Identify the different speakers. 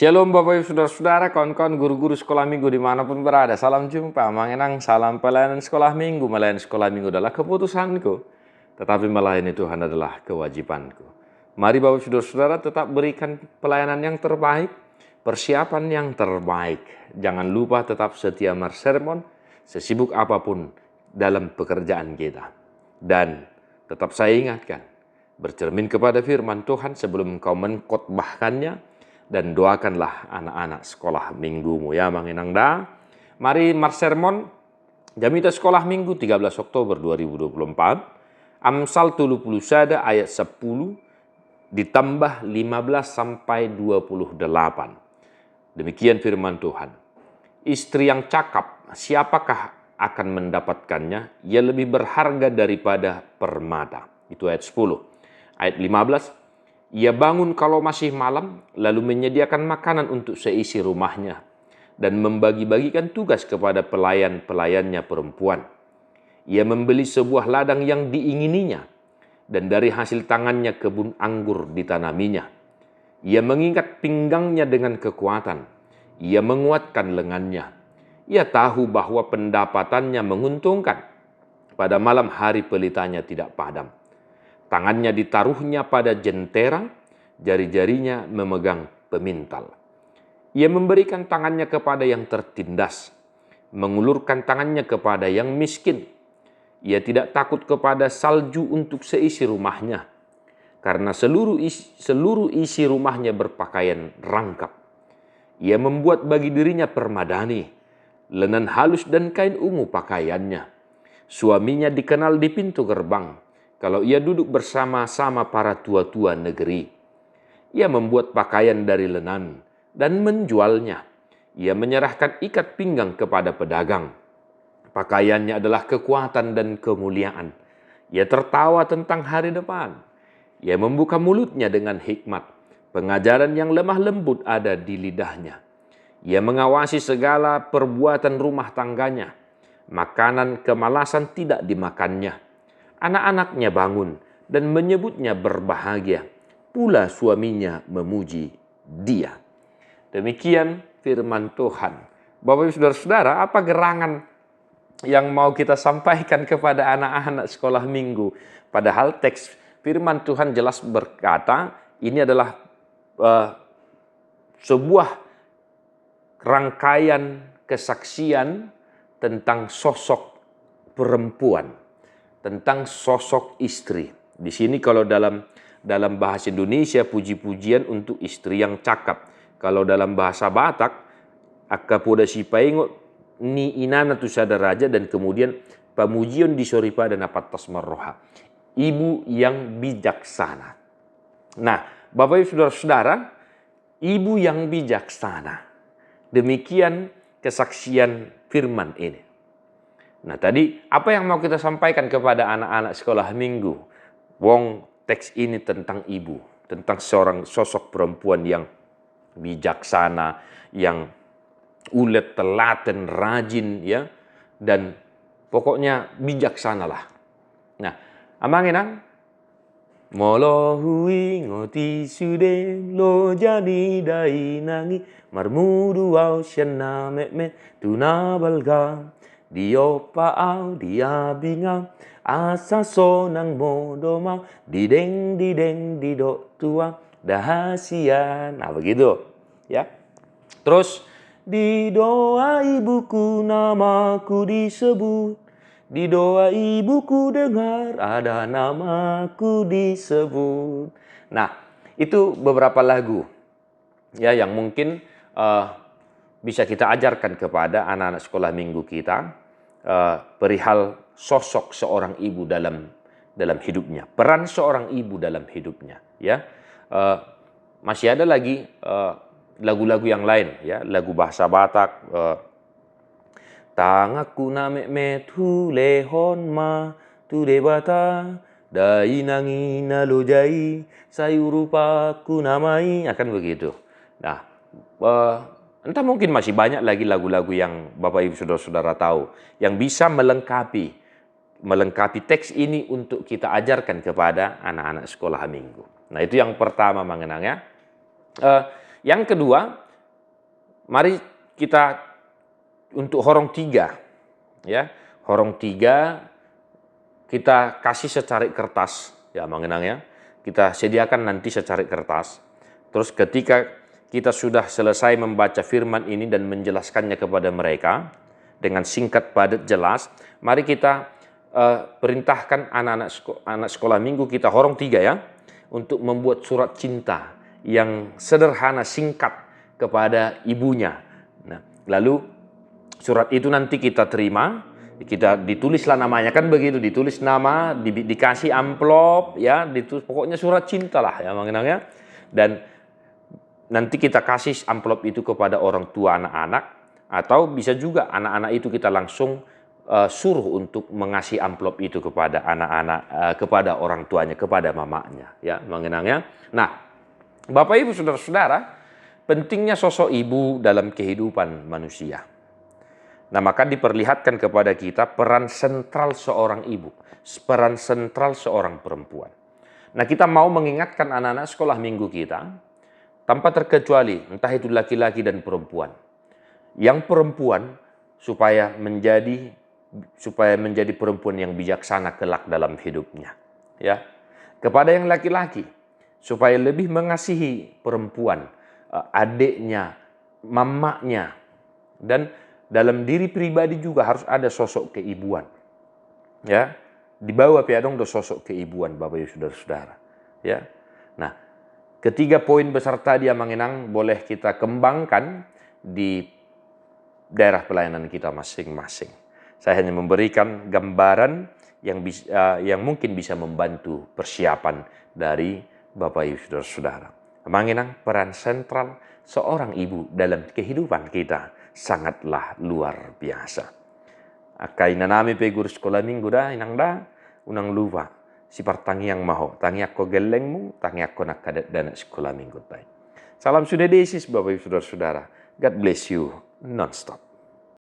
Speaker 1: Shalom Bapak Ibu Saudara-saudara, kawan-kawan guru-guru sekolah minggu dimanapun berada. Salam jumpa, mengenang salam pelayanan sekolah minggu. Melayani sekolah minggu adalah keputusanku, tetapi melayani Tuhan adalah kewajibanku. Mari Bapak Ibu Saudara-saudara tetap berikan pelayanan yang terbaik, persiapan yang terbaik. Jangan lupa tetap setia sermon, sesibuk apapun dalam pekerjaan kita. Dan tetap saya ingatkan, bercermin kepada firman Tuhan sebelum kau mengkhotbahkannya, dan doakanlah anak-anak sekolah minggumu ya mengenang dah. Mari sermon Jamita sekolah minggu 13 Oktober 2024. Amsal 30 sada ayat 10 ditambah 15 sampai 28. Demikian firman Tuhan. Istri yang cakap, siapakah akan mendapatkannya? Ia lebih berharga daripada permata. Itu ayat 10. Ayat 15. Ia bangun kalau masih malam, lalu menyediakan makanan untuk seisi rumahnya, dan membagi-bagikan tugas kepada pelayan-pelayannya perempuan. Ia membeli sebuah ladang yang diingininya, dan dari hasil tangannya kebun anggur ditanaminya. Ia mengikat pinggangnya dengan kekuatan, ia menguatkan lengannya. Ia tahu bahwa pendapatannya menguntungkan, pada malam hari pelitanya tidak padam. Tangannya ditaruhnya pada jentera, jari-jarinya memegang pemintal. Ia memberikan tangannya kepada yang tertindas, mengulurkan tangannya kepada yang miskin. Ia tidak takut kepada salju untuk seisi rumahnya, karena seluruh isi rumahnya berpakaian rangkap. Ia membuat bagi dirinya permadani, lenan halus dan kain ungu pakaiannya. Suaminya dikenal di pintu gerbang, kalau ia duduk bersama-sama para tua-tua negeri. Ia membuat pakaian dari lenan dan menjualnya. Ia menyerahkan ikat pinggang kepada pedagang. Pakaiannya adalah kekuatan dan kemuliaan. Ia tertawa tentang hari depan. Ia membuka mulutnya dengan hikmat. Pengajaran yang lemah lembut ada di lidahnya. Ia mengawasi segala perbuatan rumah tangganya. Makanan kemalasan tidak dimakannya. Anak-anaknya bangun dan menyebutnya berbahagia. Pula suaminya memuji dia. Demikian firman Tuhan. Bapak Ibu Saudara-saudara, apa gerangan yang mau kita sampaikan kepada anak-anak sekolah minggu? Padahal teks firman Tuhan jelas berkata, ini adalah sebuah rangkaian kesaksian tentang sosok perempuan, tentang sosok istri. Di sini kalau dalam bahasa Indonesia puji-pujian untuk istri yang cakap. Kalau dalam bahasa Batak akapoda si paingo ni inana tu sadaraja, dan kemudian pamujian disoripa dan apatas marroha. Ibu yang bijaksana. Nah, Bapak Ibu Saudara-saudara, ibu yang bijaksana. Demikian kesaksian firman ini. Nah tadi apa yang mau kita sampaikan kepada anak-anak sekolah minggu? Wong teks ini tentang ibu, tentang seorang sosok perempuan yang bijaksana, yang ulet, telaten, rajin, ya, dan pokoknya bijaksanalah. Nah, amanginang molo hui ngoti sude lo jani dai nangi marmudu au shenna me tuna balga. Dio paau dia bingang asa sonang modoma dideng didok tua dahasia. Nah begitu ya. Terus di doa ibuku namaku disebut, di doa ibuku dengar ada namaku disebut. Nah itu beberapa lagu ya yang mungkin bisa kita ajarkan kepada anak-anak sekolah minggu kita perihal sosok seorang ibu dalam hidupnya, peran seorang ibu dalam hidupnya. Ya, masih ada lagi lagu-lagu yang lain, ya, lagu bahasa Batak. Tangaku name metu lehon ma tu debata dai nangi nalojai sayurupaku namai, akan begitu. Nah, entah mungkin masih banyak lagi lagu-lagu yang Bapak Ibu Saudara-saudara tahu yang bisa melengkapi teks ini untuk kita ajarkan kepada anak-anak sekolah minggu. Nah itu yang pertama mengenang ya. Yang kedua, mari kita untuk horong 3, ya. Horong 3 kita kasih secarik kertas, ya mengenang ya. Kita sediakan nanti secarik kertas. Terus ketika kita sudah selesai membaca firman ini dan menjelaskannya kepada mereka dengan singkat, padat, jelas, mari kita perintahkan anak sekolah minggu kita horong 3 ya, untuk membuat surat cinta yang sederhana, singkat kepada ibunya. Nah, lalu surat itu nanti kita terima, kita ditulislah namanya, kan begitu, ditulis nama, dikasih amplop, ya, ditulis, pokoknya surat cinta lah ya mengenang ya. Dan nanti kita kasih amplop itu kepada orang tua anak-anak, atau bisa juga anak-anak itu kita langsung suruh untuk mengasih amplop itu kepada anak-anak, kepada orang tuanya, kepada mamanya, ya mengenangnya. Nah, Bapak Ibu saudara-saudara, pentingnya sosok ibu dalam kehidupan manusia. Nah, maka diperlihatkan kepada kita peran sentral seorang ibu, peran sentral seorang perempuan. Nah, kita mau mengingatkan anak-anak sekolah minggu kita, tanpa terkecuali, entah itu laki-laki dan perempuan. Yang perempuan supaya menjadi perempuan yang bijaksana kelak dalam hidupnya, ya. Kepada yang laki-laki supaya lebih mengasihi perempuan, adiknya, mamanya, dan dalam diri pribadi juga harus ada sosok keibuan, ya. Di bawah piadong do sosok keibuan, Bapak Ibu saudara-saudara, ya. Nah, ketiga poin besar tadi yang mengenang boleh kita kembangkan di daerah pelayanan kita masing-masing. Saya hanya memberikan gambaran yang mungkin bisa membantu persiapan dari Bapak Ibu saudara-saudara. Mengenang peran sentral seorang ibu dalam kehidupan kita sangatlah luar biasa. Akai nanami pe guru sekolah minggu dah inang dah unang lupa si partangi yang maho tangi aku gelengmu tangi aku nak kadet dana sekolah minggu tai. Salam sudah desis Bapak Ibu saudara-saudara. God bless you non-stop.